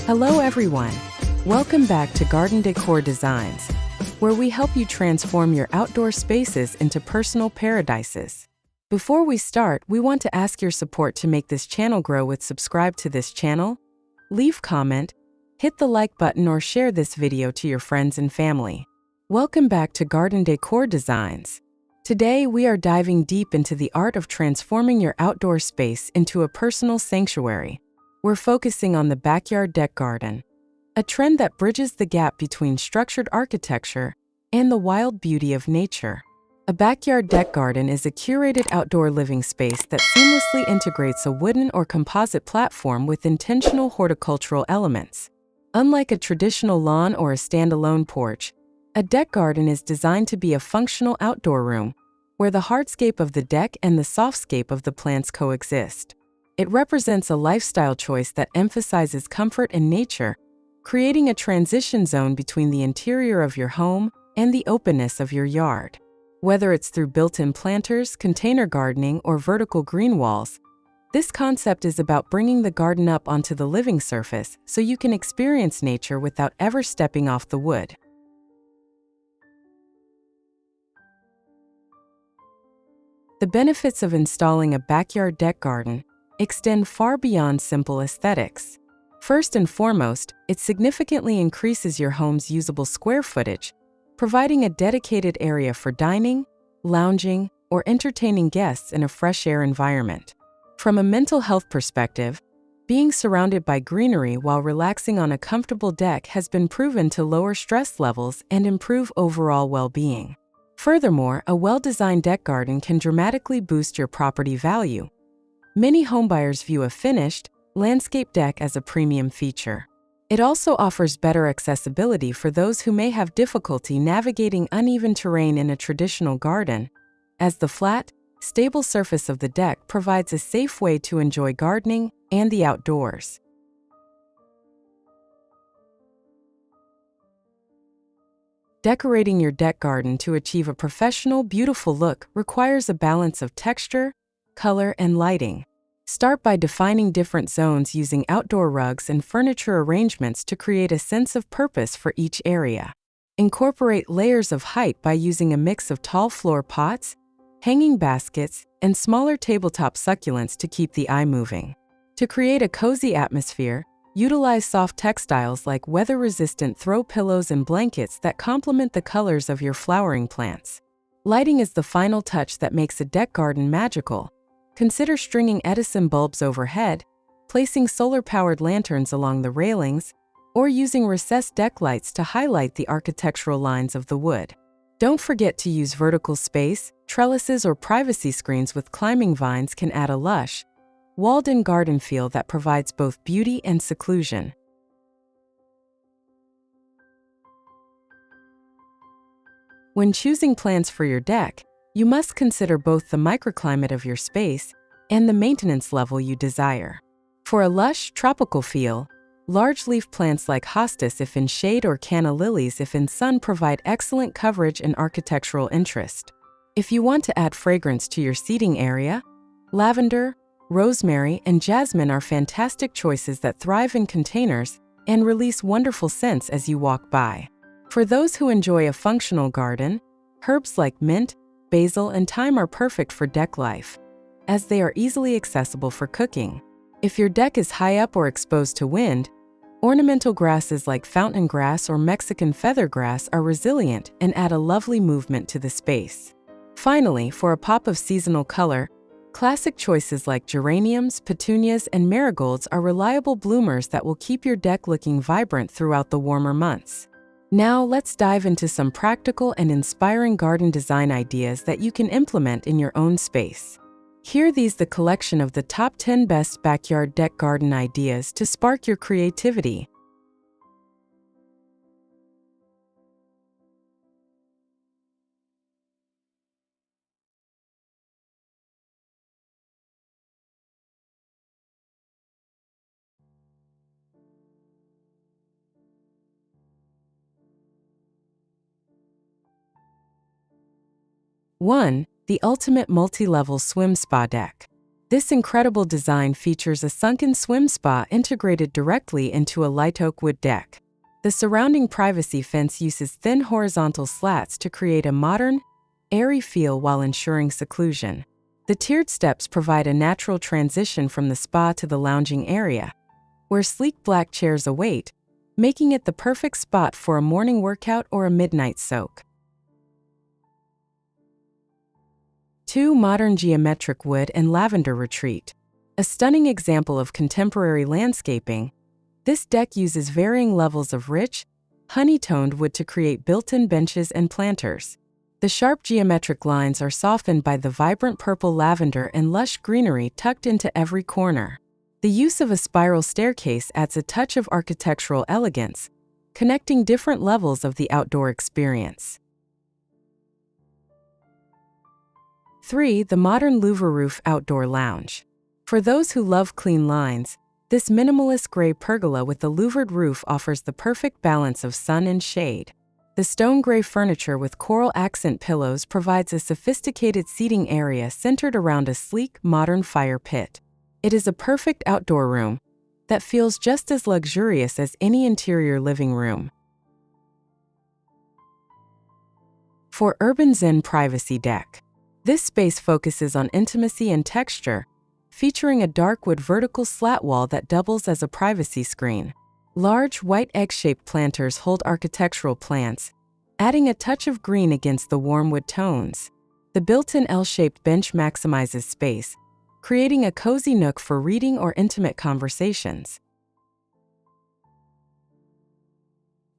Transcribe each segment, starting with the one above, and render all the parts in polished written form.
Hello everyone! Welcome back to Garden Decor Designs, where we help you transform your outdoor spaces into personal paradises. Before we start, we want to ask your support to make this channel grow with subscribe to this channel, leave comment, hit the like button or share this video to your friends and family. Welcome back to Garden Decor Designs. Today we are diving deep into the art of transforming your outdoor space into a personal sanctuary. We're focusing on the backyard deck garden, a trend that bridges the gap between structured architecture and the wild beauty of nature. A backyard deck garden is a curated outdoor living space that seamlessly integrates a wooden or composite platform with intentional horticultural elements. Unlike a traditional lawn or a standalone porch, a deck garden is designed to be a functional outdoor room where the hardscape of the deck and the softscape of the plants coexist. It represents a lifestyle choice that emphasizes comfort and nature, creating a transition zone between the interior of your home and the openness of your yard. Whether it's through built-in planters, container gardening, or vertical green walls, this concept is about bringing the garden up onto the living surface so you can experience nature without ever stepping off the wood. The benefits of installing a backyard deck garden extend far beyond simple aesthetics. First and foremost, it significantly increases your home's usable square footage, providing a dedicated area for dining, lounging, or entertaining guests in a fresh air environment. From a mental health perspective, being surrounded by greenery while relaxing on a comfortable deck has been proven to lower stress levels and improve overall well-being. Furthermore, a well-designed deck garden can dramatically boost your property value. Many homebuyers view a finished, landscape deck as a premium feature. It also offers better accessibility for those who may have difficulty navigating uneven terrain in a traditional garden, as the flat, stable surface of the deck provides a safe way to enjoy gardening and the outdoors. Decorating your deck garden to achieve a professional, beautiful look requires a balance of texture, color, and lighting. Start by defining different zones using outdoor rugs and furniture arrangements to create a sense of purpose for each area. Incorporate layers of height by using a mix of tall floor pots, hanging baskets, and smaller tabletop succulents to keep the eye moving. To create a cozy atmosphere, utilize soft textiles like weather-resistant throw pillows and blankets that complement the colors of your flowering plants. Lighting is the final touch that makes a deck garden magical. Consider stringing Edison bulbs overhead, placing solar-powered lanterns along the railings, or using recessed deck lights to highlight the architectural lines of the wood. Don't forget to use vertical space, trellises, or privacy screens with climbing vines can add a lush, walled-in garden feel that provides both beauty and seclusion. When choosing plants for your deck, you must consider both the microclimate of your space and the maintenance level you desire. For a lush, tropical feel, large leaf plants like hostas if in shade or canna lilies if in sun provide excellent coverage and architectural interest. If you want to add fragrance to your seating area, lavender, rosemary, and jasmine are fantastic choices that thrive in containers and release wonderful scents as you walk by. For those who enjoy a functional garden, herbs like mint, basil, and thyme are perfect for deck life, as they are easily accessible for cooking. If your deck is high up or exposed to wind, ornamental grasses like fountain grass or Mexican feather grass are resilient and add a lovely movement to the space. Finally, for a pop of seasonal color, classic choices like geraniums, petunias, and marigolds are reliable bloomers that will keep your deck looking vibrant throughout the warmer months. Now let's dive into some practical and inspiring garden design ideas that you can implement in your own space. Here these the collection of the top 10 best backyard deck garden ideas to spark your creativity. One, the ultimate multi-level swim spa deck. This incredible design features a sunken swim spa integrated directly into a light oak wood deck. The surrounding privacy fence uses thin horizontal slats to create a modern, airy feel while ensuring seclusion. The tiered steps provide a natural transition from the spa to the lounging area, where sleek black chairs await, making it the perfect spot for a morning workout or a midnight soak. 2. Modern geometric wood and lavender retreat. A stunning example of contemporary landscaping, this deck uses varying levels of rich, honey-toned wood to create built-in benches and planters. The sharp geometric lines are softened by the vibrant purple lavender and lush greenery tucked into every corner. The use of a spiral staircase adds a touch of architectural elegance, connecting different levels of the outdoor experience. 3. The modern louver roof outdoor lounge. For those who love clean lines, this minimalist gray pergola with the louvered roof offers the perfect balance of sun and shade. The stone gray furniture with coral accent pillows provides a sophisticated seating area centered around a sleek, modern fire pit. It is a perfect outdoor room that feels just as luxurious as any interior living room. 4. Urban Zen privacy deck. This space focuses on intimacy and texture, featuring a dark wood vertical slat wall that doubles as a privacy screen. Large, white egg-shaped planters hold architectural plants, adding a touch of green against the warm wood tones. The built-in L-shaped bench maximizes space, creating a cozy nook for reading or intimate conversations.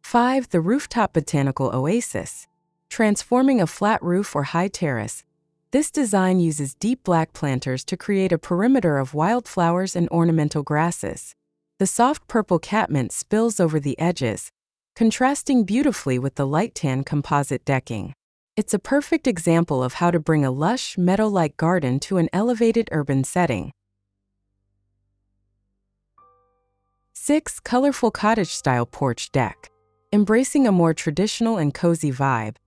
5. The rooftop botanical oasis. Transforming a flat roof or high terrace, this design uses deep black planters to create a perimeter of wildflowers and ornamental grasses. The soft purple catmint spills over the edges, contrasting beautifully with the light tan composite decking. It's a perfect example of how to bring a lush, meadow-like garden to an elevated urban setting. 6. Colorful cottage-style porch deck. Embracing a more traditional and cozy vibe,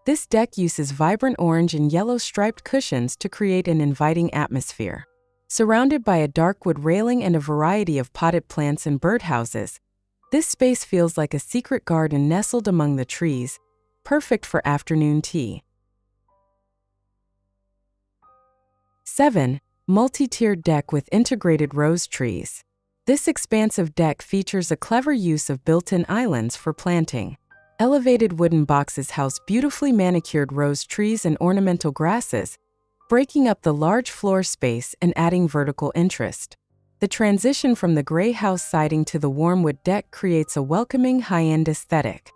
this deck uses vibrant orange and yellow striped cushions to create an inviting atmosphere. Surrounded by a dark wood railing and a variety of potted plants and birdhouses, this space feels like a secret garden nestled among the trees, perfect for afternoon tea. 7. Multi-tiered deck with integrated rose trees. This expansive deck features a clever use of built-in islands for planting. Elevated wooden boxes house beautifully manicured rose trees and ornamental grasses, breaking up the large floor space and adding vertical interest. The transition from the gray house siding to the warm wood deck creates a welcoming high-end aesthetic.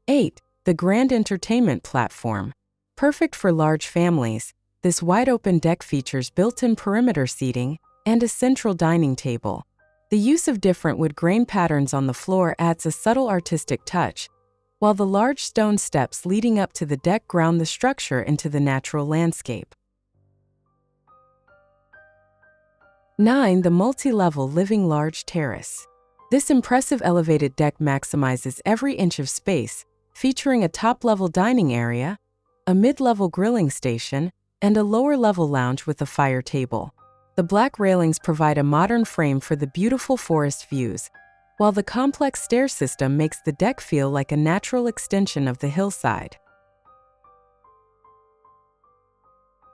8. The Grand Entertainment Platform. Perfect for large families, this wide-open deck features built-in perimeter seating and a central dining table. The use of different wood grain patterns on the floor adds a subtle artistic touch, while the large stone steps leading up to the deck ground the structure into the natural landscape. 9. The multi-level living large terrace. This impressive elevated deck maximizes every inch of space, featuring a top-level dining area, a mid-level grilling station, and a lower-level lounge with a fire table. The black railings provide a modern frame for the beautiful forest views, while the complex stair system makes the deck feel like a natural extension of the hillside.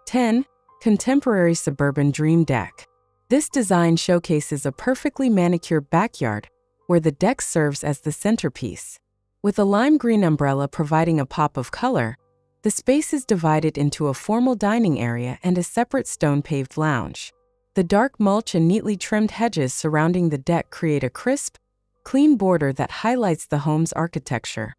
10. Contemporary Suburban Dream Deck. This design showcases a perfectly manicured backyard, where the deck serves as the centerpiece. With a lime green umbrella providing a pop of color, the space is divided into a formal dining area and a separate stone-paved lounge. The dark mulch and neatly trimmed hedges surrounding the deck create a crisp, clean border that highlights the home's architecture.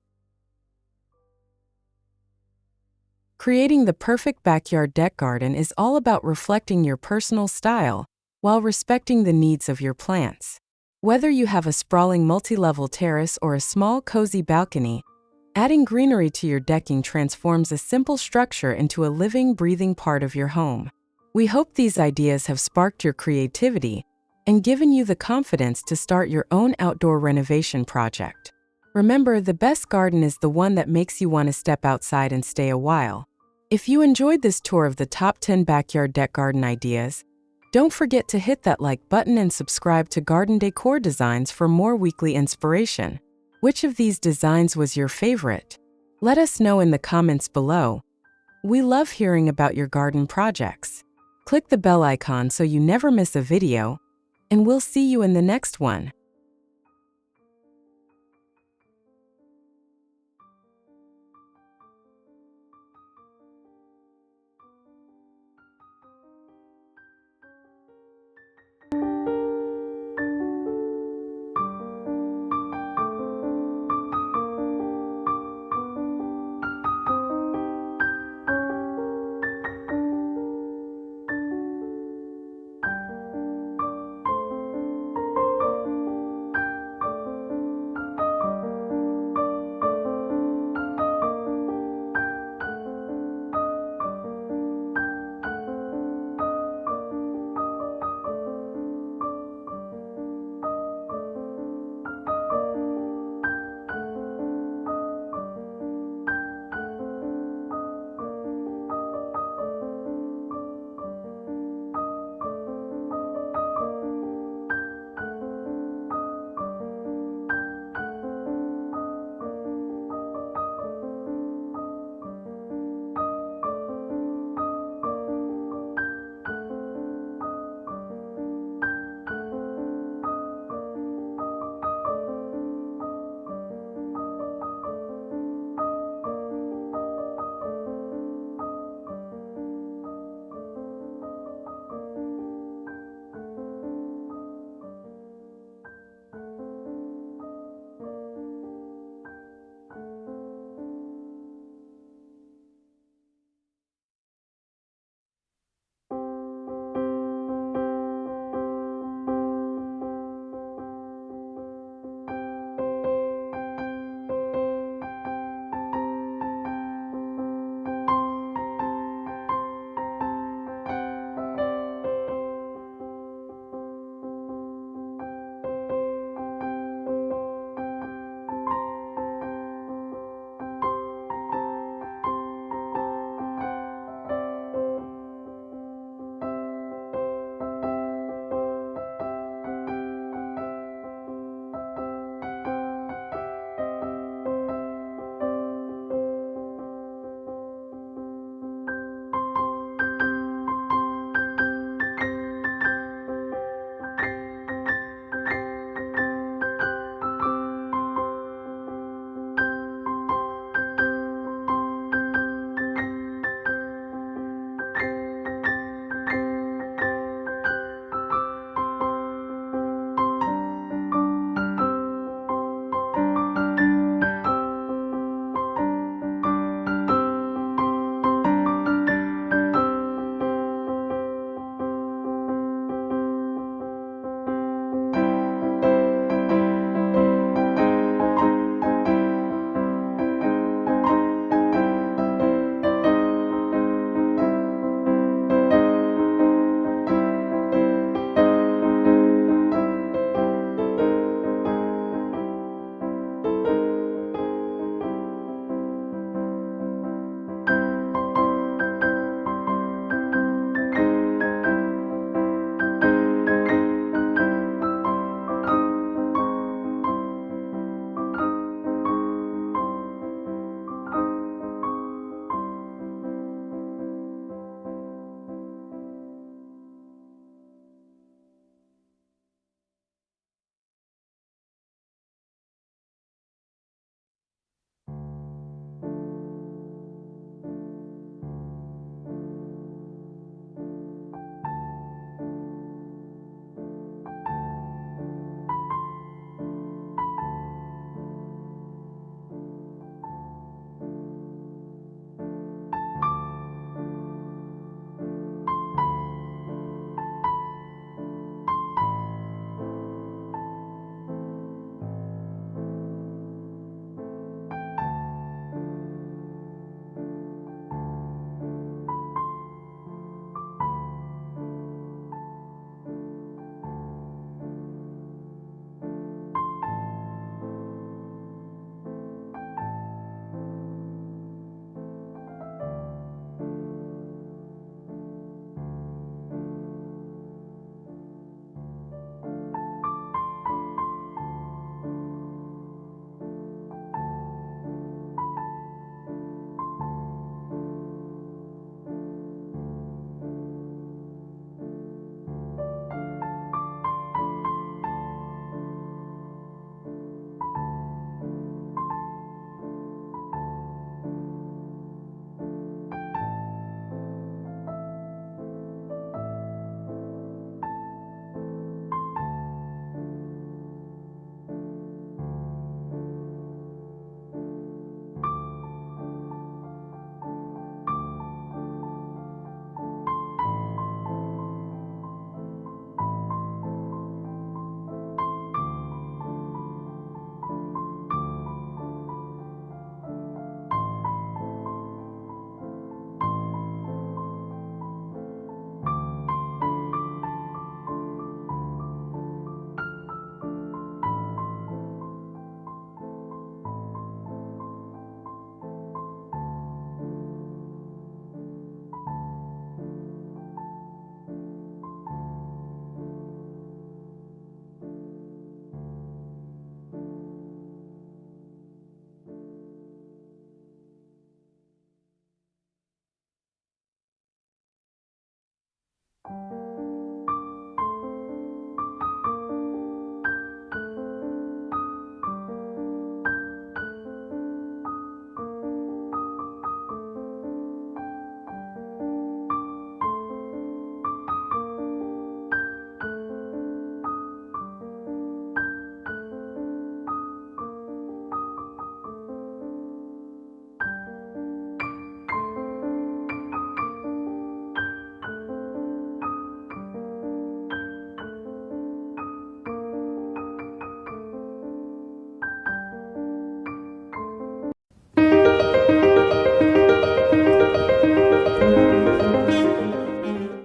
Creating the perfect backyard deck garden is all about reflecting your personal style while respecting the needs of your plants. Whether you have a sprawling multi-level terrace or a small, cozy balcony, adding greenery to your decking transforms a simple structure into a living, breathing part of your home. We hope these ideas have sparked your creativity and given you the confidence to start your own outdoor renovation project. Remember, the best garden is the one that makes you want to step outside and stay a while. If you enjoyed this tour of the top 10 backyard deck garden ideas, don't forget to hit that like button and subscribe to Garden Decor Designs for more weekly inspiration. Which of these designs was your favorite? Let us know in the comments below. We love hearing about your garden projects. Click the bell icon so you never miss a video, and we'll see you in the next one.